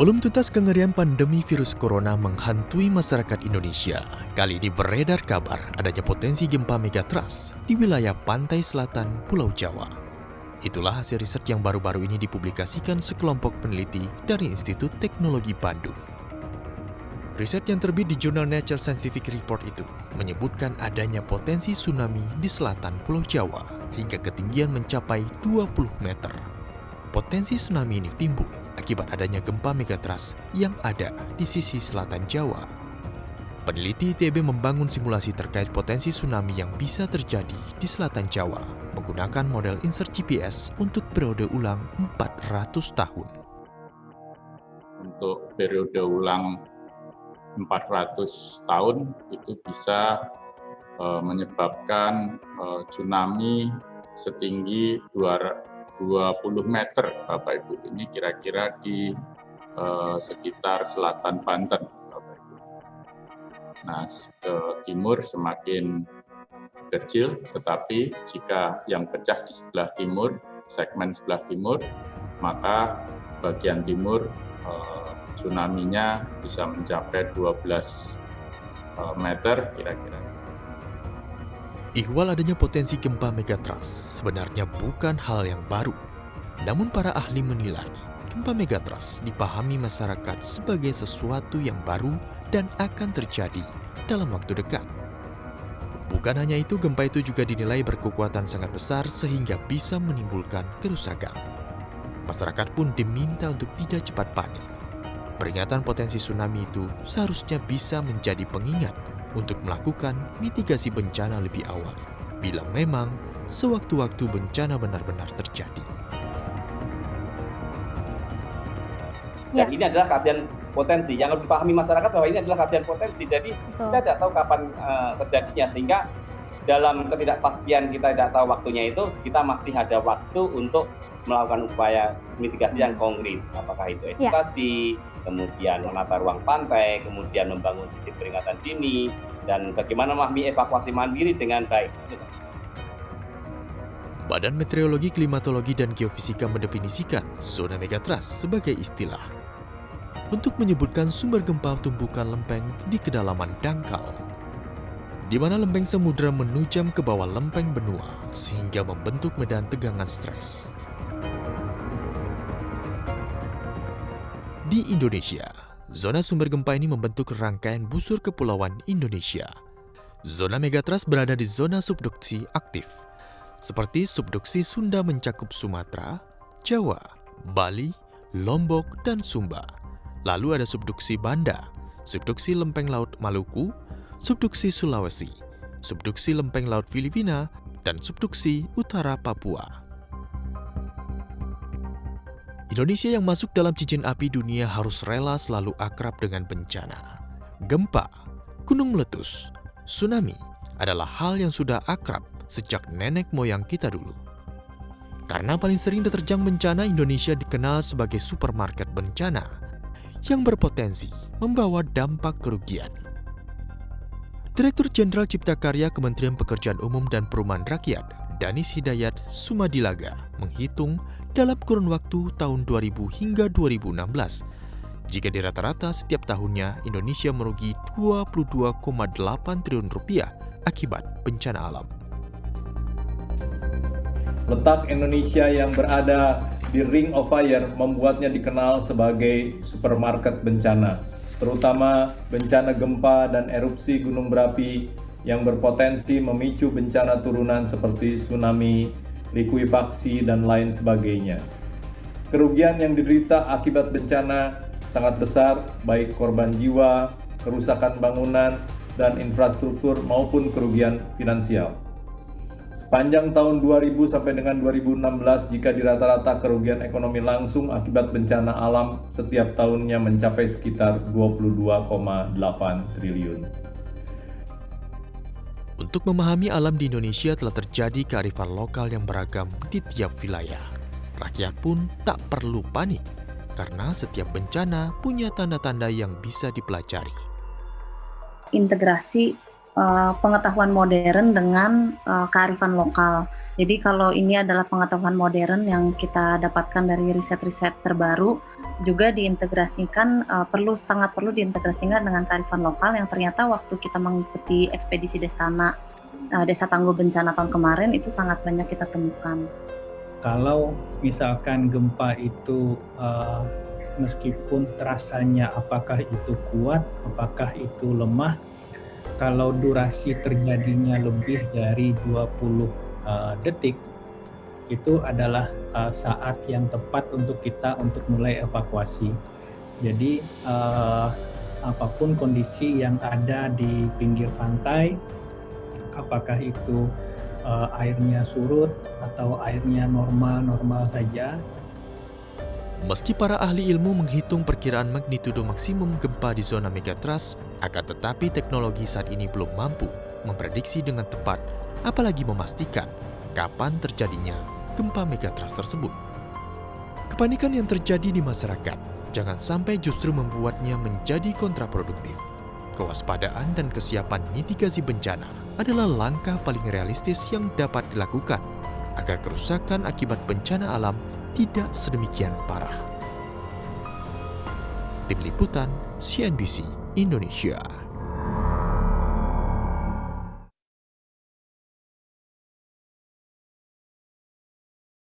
Belum tuntas kengerian pandemi virus corona menghantui masyarakat Indonesia. Kali ini beredar kabar adanya potensi gempa megatrust di wilayah pantai selatan Pulau Jawa. Itulah hasil riset yang baru-baru ini dipublikasikan sekelompok peneliti dari Institut Teknologi Bandung. Riset yang terbit di jurnal Nature Scientific Report itu menyebutkan adanya potensi tsunami di selatan Pulau Jawa hingga ketinggian mencapai 20 meter. Potensi tsunami ini timbul akibat adanya gempa megatrust yang ada di sisi selatan Jawa. Peneliti ITB membangun simulasi terkait potensi tsunami yang bisa terjadi di selatan Jawa menggunakan model insert GPS untuk periode ulang 400 tahun. Untuk periode ulang 400 tahun itu bisa menyebabkan tsunami setinggi 20 meter, Bapak Ibu. Ini kira-kira di sekitar selatan Banten, Bapak Ibu. Nah, ke timur semakin kecil, tetapi jika yang pecah di sebelah timur, segmen sebelah timur, maka bagian timur tsunami-nya bisa mencapai 12 meter kira-kira. Ihwal adanya potensi gempa megatrust sebenarnya bukan hal yang baru. Namun para ahli menilai gempa megatrust dipahami masyarakat sebagai sesuatu yang baru dan akan terjadi dalam waktu dekat. Bukan hanya itu, gempa itu juga dinilai berkekuatan sangat besar sehingga bisa menimbulkan kerusakan. Masyarakat pun diminta untuk tidak cepat panik. Peringatan potensi tsunami itu seharusnya bisa menjadi pengingat untuk melakukan mitigasi bencana lebih awal, bila memang sewaktu-waktu bencana benar-benar terjadi. Dan ini adalah kajian potensi yang harus dipahami masyarakat bahwa ini adalah kajian potensi. Jadi kita tidak tahu kapan terjadinya, sehingga dalam ketidakpastian kita tidak tahu waktunya itu, kita masih ada waktu untuk melakukan upaya mitigasi yang konkret. Apakah itu edukasi, kemudian menata ruang pantai, kemudian membangun sistem peringatan dini, dan bagaimana memahami evakuasi mandiri dengan baik. Badan Meteorologi, Klimatologi, dan Geofisika mendefinisikan zona megatrust sebagai istilah untuk menyebutkan sumber gempa tumbukan lempeng di kedalaman dangkal, di mana lempeng samudera menujam ke bawah lempeng benua sehingga membentuk medan tegangan stres. Di Indonesia, zona sumber gempa ini membentuk rangkaian busur kepulauan Indonesia. Zona megatrust berada di zona subduksi aktif, seperti subduksi Sunda mencakup Sumatera, Jawa, Bali, Lombok, dan Sumba. Lalu ada subduksi Banda, subduksi lempeng laut Maluku, subduksi Sulawesi, subduksi lempeng laut Filipina, dan subduksi utara Papua. Indonesia yang masuk dalam cincin api dunia harus rela selalu akrab dengan bencana. Gempa, gunung meletus, tsunami adalah hal yang sudah akrab sejak nenek moyang kita dulu. Karena paling sering diterjang bencana, Indonesia dikenal sebagai supermarket bencana yang berpotensi membawa dampak kerugian. Direktur Jenderal Cipta Karya Kementerian Pekerjaan Umum dan Perumahan Rakyat, Danis Hidayat Sumadilaga, menghitung dalam kurun waktu tahun 2000 hingga 2016, jika di rata-rata setiap tahunnya Indonesia merugi 22,8 triliun rupiah akibat bencana alam. Letak Indonesia yang berada di Ring of Fire membuatnya dikenal sebagai supermarket bencana, terutama bencana gempa dan erupsi gunung berapi yang berpotensi memicu bencana turunan seperti tsunami, likuifaksi, dan lain sebagainya. Kerugian yang diderita akibat bencana sangat besar, baik korban jiwa, kerusakan bangunan, dan infrastruktur maupun kerugian finansial. Sepanjang tahun 2000 sampai dengan 2016, jika di rata-rata kerugian ekonomi langsung akibat bencana alam setiap tahunnya mencapai sekitar 22,8 triliun. Untuk memahami alam di Indonesia telah terjadi kearifan lokal yang beragam di tiap wilayah. Rakyat pun tak perlu panik, karena setiap bencana punya tanda-tanda yang bisa dipelajari. Integrasi pengetahuan modern dengan kearifan lokal. Jadi kalau ini adalah pengetahuan modern yang kita dapatkan dari riset-riset terbaru, juga diintegrasikan, sangat perlu diintegrasikan dengan kearifan lokal yang ternyata waktu kita mengikuti ekspedisi Desa Tangguh Bencana tahun kemarin itu sangat banyak kita temukan. Kalau misalkan gempa itu meskipun terasanya apakah itu kuat, apakah itu lemah, kalau durasi terjadinya lebih dari 20 detik, itu adalah saat yang tepat untuk kita untuk mulai evakuasi. Jadi apapun kondisi yang ada di pinggir pantai, apakah itu airnya surut atau airnya normal saja. Meski para ahli ilmu menghitung perkiraan magnitudo maksimum gempa di zona megatrust, akan tetapi teknologi saat ini belum mampu memprediksi dengan tepat, apalagi memastikan kapan terjadinya gempa megatrust tersebut. Kepanikan yang terjadi di masyarakat jangan sampai justru membuatnya menjadi kontraproduktif. Kewaspadaan dan kesiapan mitigasi bencana adalah langkah paling realistis yang dapat dilakukan agar kerusakan akibat bencana alam tidak sedemikian parah. Tim Liputan CNBC Indonesia.